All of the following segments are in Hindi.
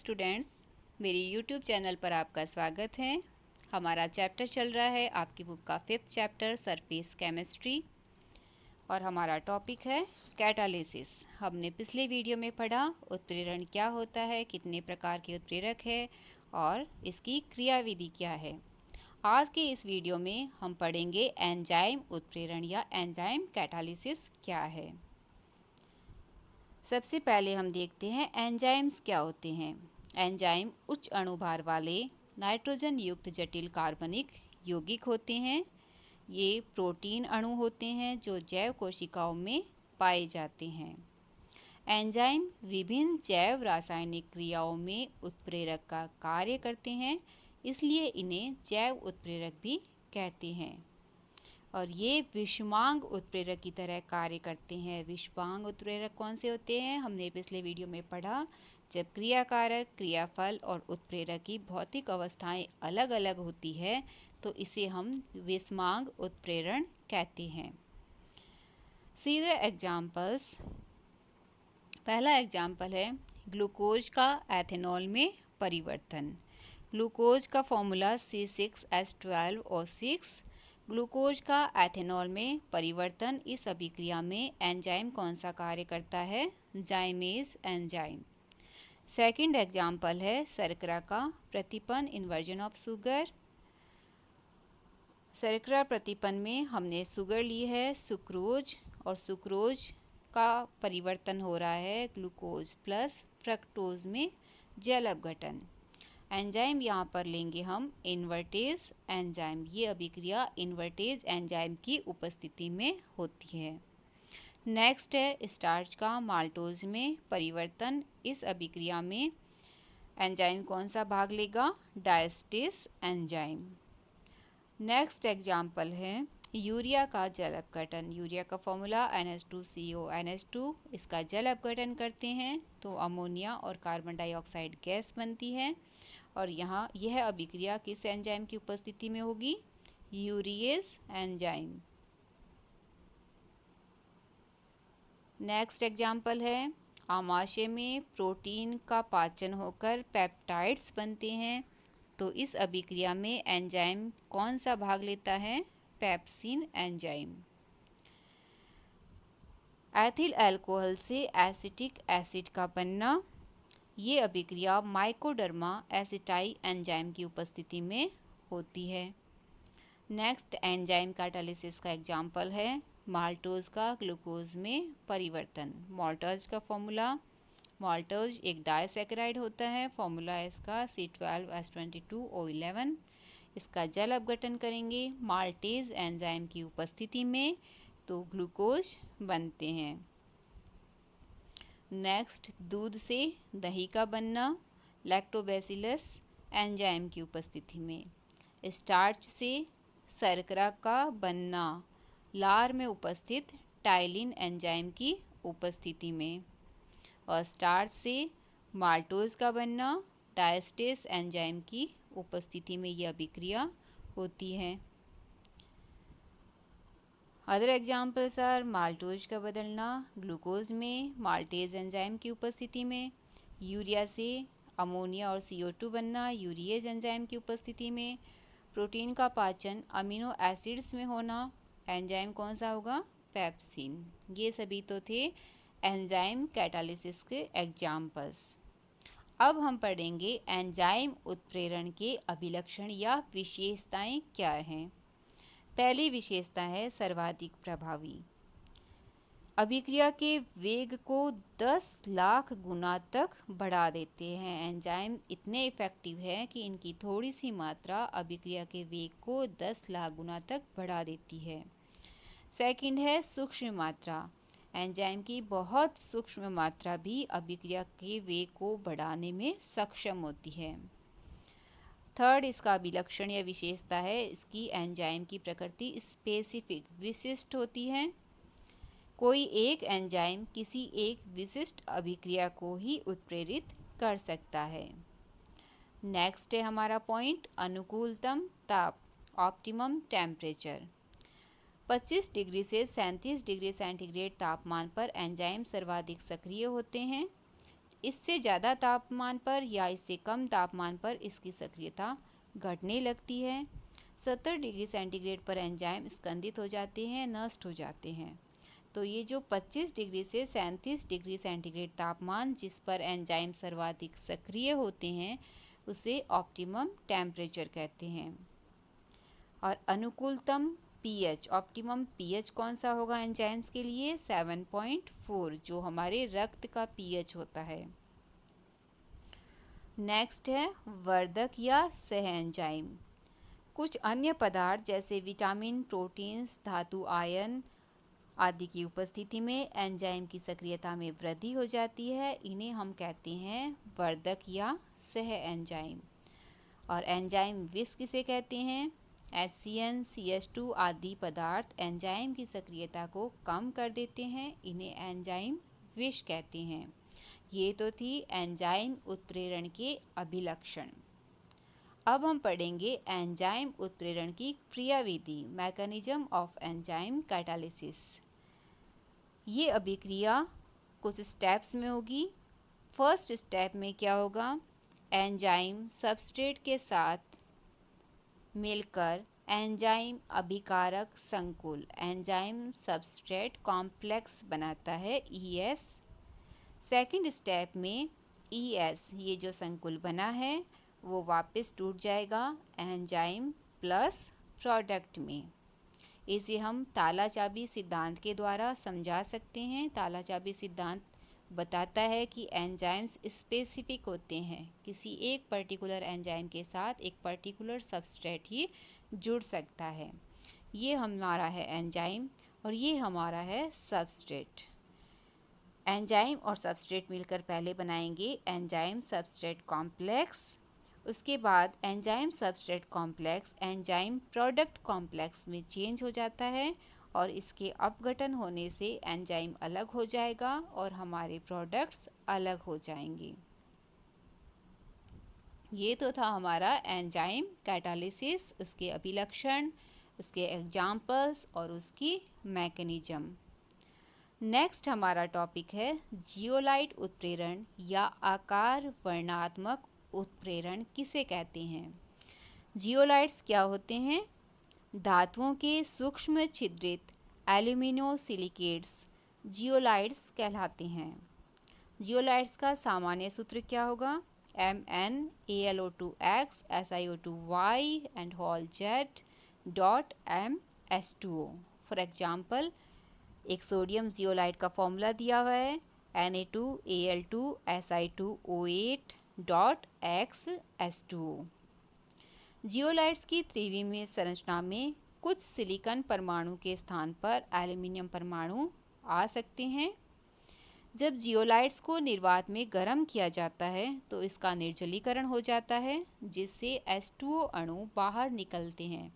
स्टूडेंट्स, मेरी यूट्यूब चैनल पर आपका स्वागत है। हमारा चैप्टर चल रहा है आपकी बुक का 5th चैप्टर सरफेस केमिस्ट्री और हमारा टॉपिक है कैटालिसिस। हमने पिछले वीडियो में पढ़ा उत्प्रेरण क्या होता है, कितने प्रकार के उत्प्रेरक है और इसकी क्रियाविधि क्या है। आज के इस वीडियो में हम पढ़ेंगे एंजाइम उत्प्रेरण या एंजाइम कैटालिसिस क्या है। सबसे पहले हम देखते हैं एंजाइम्स क्या होते हैं। एंजाइम उच्च अणुभार वाले नाइट्रोजन युक्त जटिल कार्बनिक यौगिक होते हैं। ये प्रोटीन अणु होते हैं जो जैव कोशिकाओं में पाए जाते हैं। एंजाइम विभिन्न जैव रासायनिक क्रियाओं में उत्प्रेरक का कार्य करते हैं, इसलिए इन्हें जैव उत्प्रेरक भी कहते हैं। और ये विषमांग उत्प्रेरक की तरह कार्य करते हैं। विषमांग उत्प्रेरक कौन से होते हैं, हमने पिछले वीडियो में पढ़ा। जब क्रियाकारक, क्रियाफल और उत्प्रेरक की भौतिक अवस्थाएं अलग अलग होती है तो इसे हम विषमांग उत्प्रेरण कहते हैं। सीधे एग्जाम्पल्स। पहला एग्जाम्पल है ग्लूकोज का एथेनॉल में परिवर्तन। ग्लूकोज का फॉर्मूला C6H12O6। ग्लूकोज का एथेनॉल में परिवर्तन, इस अभिक्रिया में एंजाइम कौन सा कार्य करता है, जाइमेज एंजाइम। सेकंड एग्जाम्पल है शर्करा का प्रतिपन, इन्वर्जन ऑफ शुगर। शर्करा प्रतिपन में हमने शुगर ली है सुक्रोज, और सुक्रोज का परिवर्तन हो रहा है ग्लूकोज प्लस फ्रक्टोज में जल अपघटन। एंजाइम यहाँ पर लेंगे हम इन्वर्टेज एंजाइम। ये अभिक्रिया इन्वर्टेज एंजाइम की उपस्थिति में होती है। नेक्स्ट है स्टार्च का माल्टोज में परिवर्तन। इस अभिक्रिया में एंजाइम कौन सा भाग लेगा, डायस्टेज एंजाइम। नेक्स्ट एग्जाम्पल है यूरिया का जल अपघटन। यूरिया का फॉर्मूला NH2CO NH2। इसका जल अपघटन करते हैं तो अमोनिया और कार्बन डाइऑक्साइड गैस बनती है, और यहाँ यह अभिक्रिया किस एंजाइम की उपस्थिति में होगी, यूरिएज एंजाइम। नेक्स्ट एग्जाम्पल है आमाशय में प्रोटीन का पाचन होकर पेप्टाइड्स बनते हैं, तो इस अभिक्रिया में एंजाइम कौन सा भाग लेता है, पेप्सिन एंजाइम। एथिल अल्कोहल से एसिटिक एसिड का बनना, ये अभिक्रिया माइकोडर्मा एसिटाई एंजाइम की उपस्थिति में होती है। नेक्स्ट एंजाइम कैटालिसिस का एग्जाम्पल है माल्टोज का ग्लूकोज में परिवर्तन। माल्टोज का फॉर्मूला, माल्टोज एक डाइसैकेराइड होता है, फॉर्मूला है इसका C12H22O11। इसका जल अपघटन करेंगे माल्टेज एंजाइम की उपस्थिति में तो ग्लूकोज बनते हैं। नेक्स्ट दूध से दही का बनना, लैक्टोबैसिलस एंजाइम की उपस्थिति में। स्टार्च से शर्करा का बनना, लार में उपस्थित टाइलिन एंजाइम की उपस्थिति में। और स्टार्च से माल्टोज का बनना, डायस्टेज एंजाइम की उपस्थिति में यह अभिक्रिया होती है। अदर एग्जाम्पल्स आर माल्टोज का बदलना ग्लूकोज में माल्टेज एंजाइम की उपस्थिति में, यूरिया से अमोनिया और CO2 बनना यूरिएज एंजाइम की उपस्थिति में, प्रोटीन का पाचन अमीनो एसिड्स में होना, एंजाइम कौन सा होगा, पेप्सिन। ये सभी तो थे एंजाइम कैटालिसिस के एग्जाम्पल्स। अब हम पढ़ेंगे एंजाइम उत्प्रेरण के अभिलक्षण या विशेषताएं क्या हैं। पहली विशेषता है सर्वाधिक प्रभावी। अभिक्रिया के वेग को 10 लाख गुना तक बढ़ा देते हैं। एंजाइम इतने इफेक्टिव है कि इनकी थोड़ी सी मात्रा अभिक्रिया के वेग को 10 लाख गुना तक बढ़ा देती है। सेकंड है सूक्ष्म मात्रा। एंजाइम की बहुत सूक्ष्म मात्रा भी अभिक्रिया के वेग को बढ़ाने में सक्षम होती है। थर्ड इसका अभिलक्षण या विशेषता है इसकी एंजाइम की प्रकृति स्पेसिफिक, विशिष्ट होती है। कोई एक एंजाइम किसी एक विशिष्ट अभिक्रिया को ही उत्प्रेरित कर सकता है। नेक्स्ट है हमारा पॉइंट अनुकूलतम ताप, ऑप्टिमम टेम्परेचर। 25 डिग्री से 37 डिग्री सेंटीग्रेड तापमान पर एंजाइम सर्वाधिक सक्रिय होते हैं। इससे ज़्यादा तापमान पर या इससे कम तापमान पर इसकी सक्रियता घटने लगती है। 70 डिग्री सेंटीग्रेड पर एंजाइम स्कंदित हो जाते हैं, नष्ट हो जाते हैं। तो ये जो 25 डिग्री से 37 डिग्री सेंटीग्रेड तापमान जिस पर एंजाइम सर्वाधिक सक्रिय होते हैं उसे ऑप्टिमम टेम्परेचर कहते हैं। और अनुकूलतम पीएच, ऑप्टिमम पीएच कौन सा होगा एंजाइम्स के लिए? 7.4, जो हमारे रक्त का पीएच होता है। नेक्स्ट है वर्धक या सह एंजाइम। कुछ अन्य पदार्थ जैसे विटामिन, प्रोटीन्स, धातु, आयन आदि की उपस्थिति में एंजाइम की सक्रियता में वृद्धि हो जाती है। इन्हें हम कहते हैं वर्धक या सह एंजाइम। और एंजाइम विष किसे कहते हैं? HCN, CH2 आदि पदार्थ एंजाइम की सक्रियता को कम कर देते हैं, इन्हें एंजाइम विष कहते हैं। ये तो थी एंजाइम उत्प्रेरण के अभिलक्षण। अब हम पढ़ेंगे एंजाइम उत्प्रेरण की क्रियाविधि, मैकेनिज्म ऑफ एंजाइम कैटालिसिस। ये अभिक्रिया कुछ स्टेप्स में होगी। फर्स्ट स्टेप में क्या होगा? एंजाइम सबस्ट्रेट के साथ मिलकर एंजाइम अभिकारक संकुल, एंजाइम सबस्ट्रेट कॉम्प्लेक्स बनाता है, ES। सेकंड स्टेप में ES, ये जो संकुल बना है वो वापस टूट जाएगा एंजाइम प्लस प्रोडक्ट में। इसे हम ताला चाबी सिद्धांत के द्वारा समझा सकते हैं। ताला चाबी सिद्धांत बताता है कि एंजाइम्स स्पेसिफिक होते हैं, किसी एक पर्टिकुलर एंजाइम के साथ एक पर्टिकुलर सबस्ट्रेट ही जुड़ सकता है। ये हमारा है एंजाइम और ये हमारा है सबस्ट्रेट। एंजाइम और सबस्ट्रेट मिलकर पहले बनाएंगे एंजाइम सबस्ट्रेट कॉम्प्लेक्स। उसके बाद enzyme substrate complex enzyme product complex में चेंज हो जाता है और इसके अपघटन होने से एंजाइम अलग हो जाएगा और हमारे प्रोडक्ट्स अलग हो जाएंगे। ये तो था हमारा एंजाइम कैटालिसिस, उसके अभिलक्षण, उसके एग्जाम्पल्स और उसकी मैकेनिज्म। नेक्स्ट हमारा टॉपिक है जियोलाइट उत्प्रेरण या आकार वर्णात्मक उत्प्रेरण किसे कहते हैं? जियोलाइट्स क्या होते हैं? धातुओं के सूक्ष्म छिद्रित एल्यूमिनोसिलिकेट्स जियोलाइट्स कहलाते हैं। जियोलाइट्स का सामान्य सूत्र क्या होगा? MnAlO2x SiO2y and whole Z dot MS2O। For example, एक सोडियम जियोलाइट का फॉर्मूला दिया हुआ है Na2Al2 Si2O8 dot XS2O। Zeolites की त्रिविमीय संरचना में कुछ सिलिकॉन परमाणु के स्थान पर एल्यूमिनियम परमाणु आ सकते हैं। जब जियोलाइट्स को निर्वात में गर्म किया जाता है तो इसका निर्जलीकरण हो जाता है, जिससे H2O अणु बाहर निकलते हैं।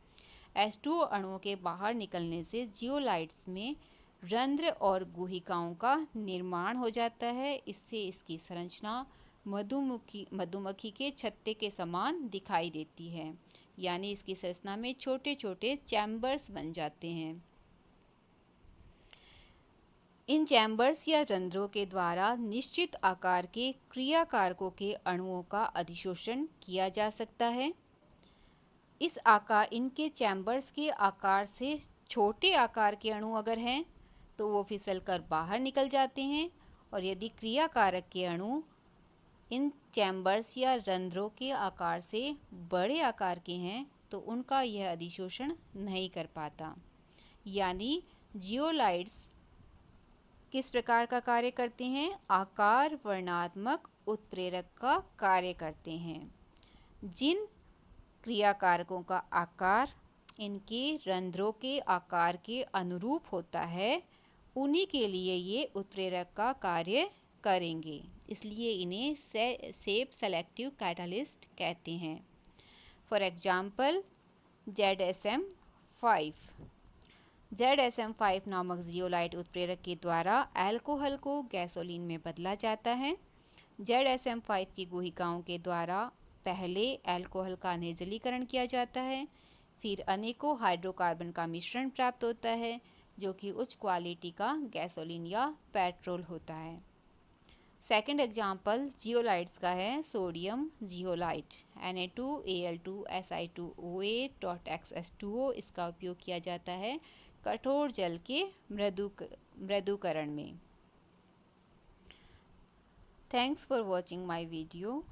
H2O अणुओं के बाहर निकलने से जियोलाइट्स में रंध्र और गुहिकाओं का निर्माण हो जाता है। इससे इसकी संरचना मधुमक्खी के छत्ते के समान दिखाई देती है, यानी इसकी संरचना में छोटे छोटे चैम्बर्स बन जाते हैं। इन चैम्बर्स या रंध्रों के द्वारा निश्चित आकार के क्रियाकारकों के अणुओं का अधिशोषण किया जा सकता है। इनके चैम्बर्स के आकार से छोटे आकार के अणु अगर हैं तो वो फिसलकर बाहर निकल जाते हैं, और यदि क्रियाकारक के अणु इन चैम्बर्स या रंध्रों के आकार से बड़े आकार के हैं तो उनका यह अधिशोषण नहीं कर पाता। यानी जियोलाइट्स किस प्रकार का कार्य करते हैं? आकार वर्णात्मक उत्प्रेरक का कार्य करते हैं। जिन क्रियाकारकों का आकार इनके रंध्रों के आकार के अनुरूप होता है उन्हीं के लिए ये उत्प्रेरक का कार्य करेंगे, इसलिए इन्हें सेफ सेलेक्टिव कैटालिस्ट कहते हैं। फॉर एग्जाम्पल, ZSM5 नामक जियोलाइट उत्प्रेरक के द्वारा अल्कोहल को गैसोलीन में बदला जाता है। ZSM5 की गुहिकाओं के द्वारा पहले अल्कोहल का निर्जलीकरण किया जाता है, फिर अनेकों हाइड्रोकार्बन का मिश्रण प्राप्त होता है जो कि उच्च क्वालिटी का गैसोलीन या पेट्रोल होता है। सेकंड एग्जाम्पल जियोलाइट्स का है, सोडियम जियोलाइट Na2Al2Si2O8.Xs2O। इसका उपयोग किया जाता है कठोर जल के मृदुकरण में। Thanks for watching my video.